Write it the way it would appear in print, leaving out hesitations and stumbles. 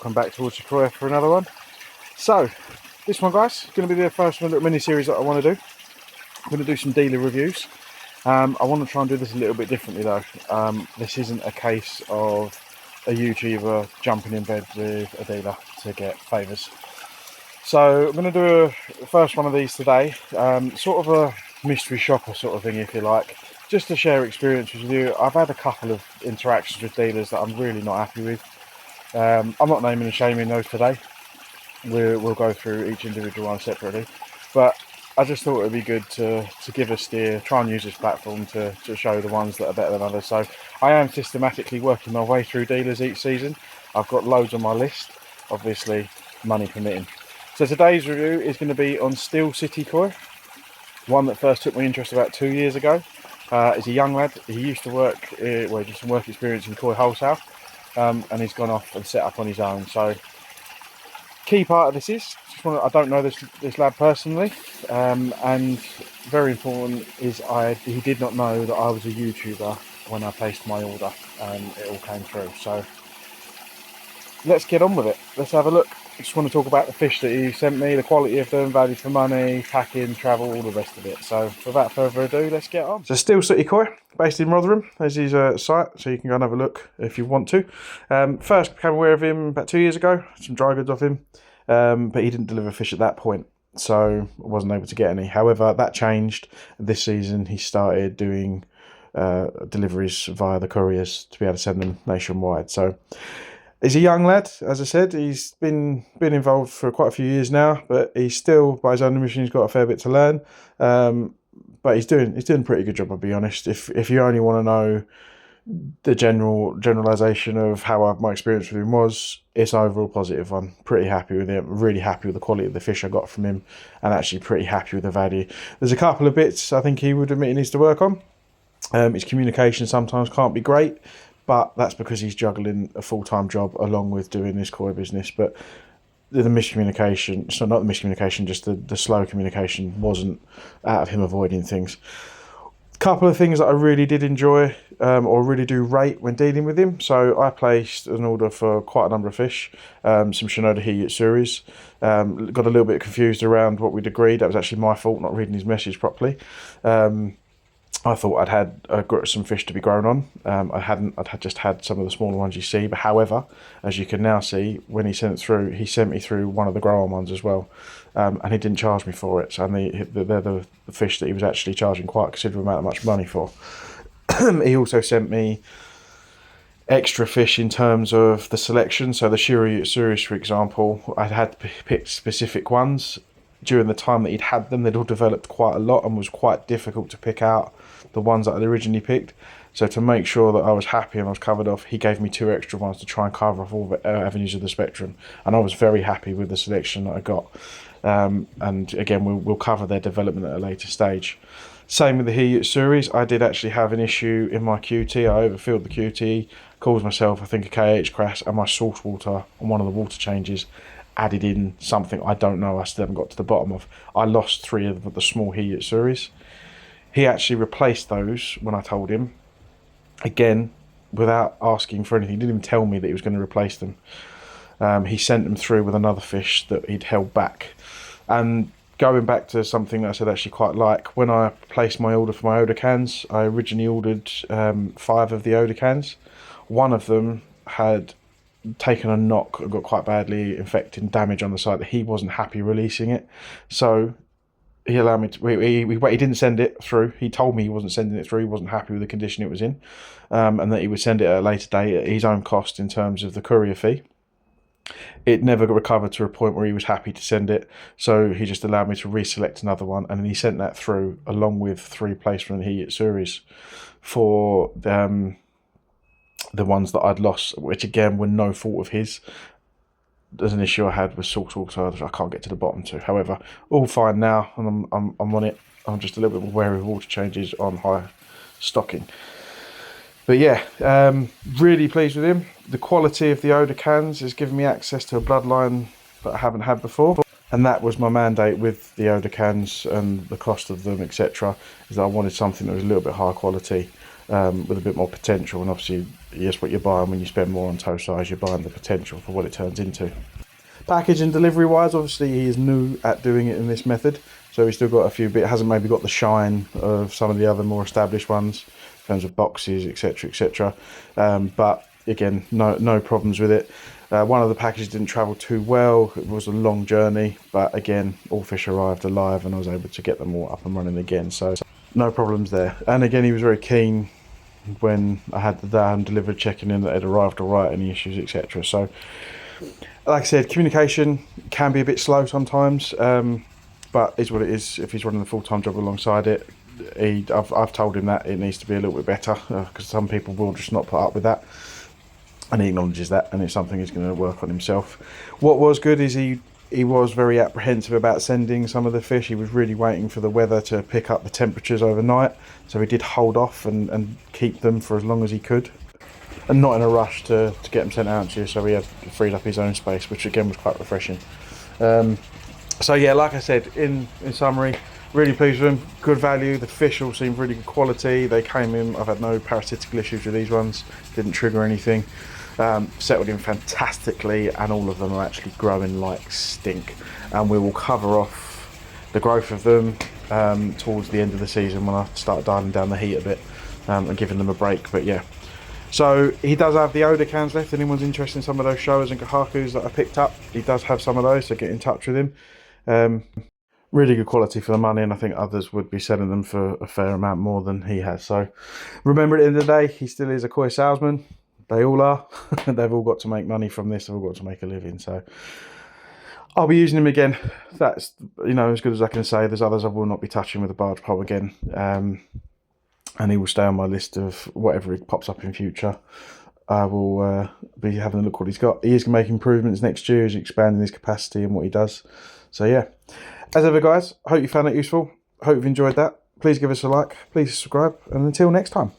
welcome back to Watercroy for another one. So this one, guys, is going to be the first little mini series that I want to do. I'm going to do some dealer reviews. I want to try and do this a little bit differently though. This isn't a case of a YouTuber jumping in bed with a dealer to get favours. So I'm going to do the first one of these today, sort of a mystery shopper sort of thing, if you like, just to share experiences with you. I've had a couple of interactions with dealers that I'm really not happy with. I'm not naming and shaming those today. We'll go through each individual one separately, but I just thought it would be good to give a steer, try and use this platform to show the ones that are better than others. So I am systematically working my way through dealers each season. I've got loads on my list, obviously money permitting. So today's review is going to be on Steel City Koi, one that first took my interest about 2 years ago. He's a young lad. He used to work, he did some work experience in Koi Wholesale, and he's gone off and set up on his own. So key part of this is, I don't know this lad personally, and very important is he did not know that I was a YouTuber when I placed my order, and it all came through. So let's get on with it. Let's have a look. I just want to talk about the fish that he sent me, the quality of them, value for money, packing, travel, all the rest of it. So without further ado, let's get on. So Steel City Koi, based in Rotherham. There's his site, so you can go and have a look if you want to. First became aware of him about 2 years ago, some dry goods off him, but he didn't deliver fish at that point, so I wasn't able to get any. However, that changed. This season he started doing deliveries via the couriers to be able to send them nationwide. So he's a young lad, as I said. He's been involved for quite a few years now, but he's still, by his own admission, he's got a fair bit to learn. But he's doing a pretty good job, I'll be honest. If you only want to know the generalisation of how my experience with him was, it's an overall positive one. Pretty happy with him, really happy with the quality of the fish I got from him, and actually pretty happy with the value. There's a couple of bits I think he would admit he needs to work on. His communication sometimes can't be great, but that's because he's juggling a full-time job along with doing this koi business. But the miscommunication, so not the miscommunication, just the slow communication wasn't out of him avoiding things. A couple of things that I really did enjoy, or really do rate when dealing with him. So I placed an order for quite a number of fish, some Shinoda Hiyutsuris. Got a little bit confused around what we'd agreed. That was actually my fault, not reading his message properly. I thought I'd had some fish to be grown on. I hadn't. I'd just had some of the smaller ones you see. But however, as you can now see, when he sent it through, he sent me through one of the grow-on ones as well, and he didn't charge me for it. So they're the fish that he was actually charging quite a considerable amount of much money for. He also sent me extra fish in terms of the selection. So the Shiro Yutsuris, for example, I had picked specific ones. During the time that he'd had them, they'd all developed quite a lot and was quite difficult to pick out the ones that I'd originally picked. So to make sure that I was happy and I was covered off, he gave me 2 extra ones to try and cover off all the avenues of the spectrum. And I was very happy with the selection that I got. And again, we'll cover their development at a later stage. Same with the Hiyutsuris. I did actually have an issue in my QT. I overfilled the QT, caused myself, I think, a KH crash, and my salt water on one of the water changes added in something I don't know, I still haven't got to the bottom of. I lost 3 of the small Hiyutsuris. He actually replaced those when I told him, again, without asking for anything. He didn't even tell me that he was going to replace them. He sent them through with another fish that he'd held back. And going back to something that I said actually quite like, when I placed my order for my Oda cans, I originally ordered 5 of the Oda cans. One of them had taken a knock and got quite badly infected, damage on the site that he wasn't happy releasing it. So he allowed me to, he didn't send it through. He told me he wasn't sending it through. He wasn't happy with the condition it was in, and that he would send it at a later date at his own cost in terms of the courier fee. It never got recovered to a point where he was happy to send it, so he just allowed me to reselect another one, and then he sent that through along with 3 placement Hiyutsuris for the ones that I'd lost, which again were no fault of his. There's an issue I had with salt water that I can't get to the bottom to. However, all fine now, and I'm on it. I'm just a little bit wary of water changes on high stocking. But yeah, really pleased with him. The quality of the Oda cans has given me access to a bloodline that I haven't had before. And that was my mandate with the Oda cans and the cost of them, etc. Is that I wanted something that was a little bit higher quality. with a bit more potential. And obviously, yes, what you're buying when you spend more on toe size, you're buying the potential for what it turns into. Package and delivery wise, obviously he is new at doing it in this method, so he's still got a few bit, hasn't maybe got the shine of some of the other more established ones in terms of boxes, etc, etc. But again, no problems with it. One of the packages didn't travel too well. It was a long journey, but again, all fish arrived alive and I was able to get them all up and running again, so no problems there. And again, he was very keen when I had the day delivered, checking in that it arrived all right, any issues, etc. So like I said, communication can be a bit slow sometimes, but is what it is. If he's running a full-time job alongside it, I've told him that it needs to be a little bit better, because some people will just not put up with that, and he acknowledges that, and it's something he's going to work on himself. What was good is he was very apprehensive about sending some of the fish. He was really waiting for the weather to pick up the temperatures overnight, so he did hold off and keep them for as long as he could, and not in a rush to get them sent out to you, so he had freed up his own space, which again was quite refreshing. So yeah, like I said, in summary, really pleased with them. Good value. The fish all seemed really good quality. They came in, I've had no parasitical issues with these ones, didn't trigger anything. Settled in fantastically, and all of them are actually growing like stink, and we will cover off the growth of them towards the end of the season when I start dialing down the heat a bit, and giving them a break. But yeah, so he does have the Oda cans left. Anyone's interested in some of those Showas and Kohakus that I picked up, he does have some of those, so get in touch with him. Really good quality for the money, and I think others would be selling them for a fair amount more than he has. So remember, at the end of the day, he still is a koi salesman. They all are. They've all got to make money from this. They've all got to make a living. So I'll be using him again. That's, as good as I can say. There's others I will not be touching with a barge pole again. And he will stay on my list of whatever it pops up in future. I will be having a look what he's got. He is going to make improvements next year. He's expanding his capacity and what he does. So yeah, as ever guys, I hope you found that useful. I hope you've enjoyed that. Please give us a like, please subscribe, and until next time.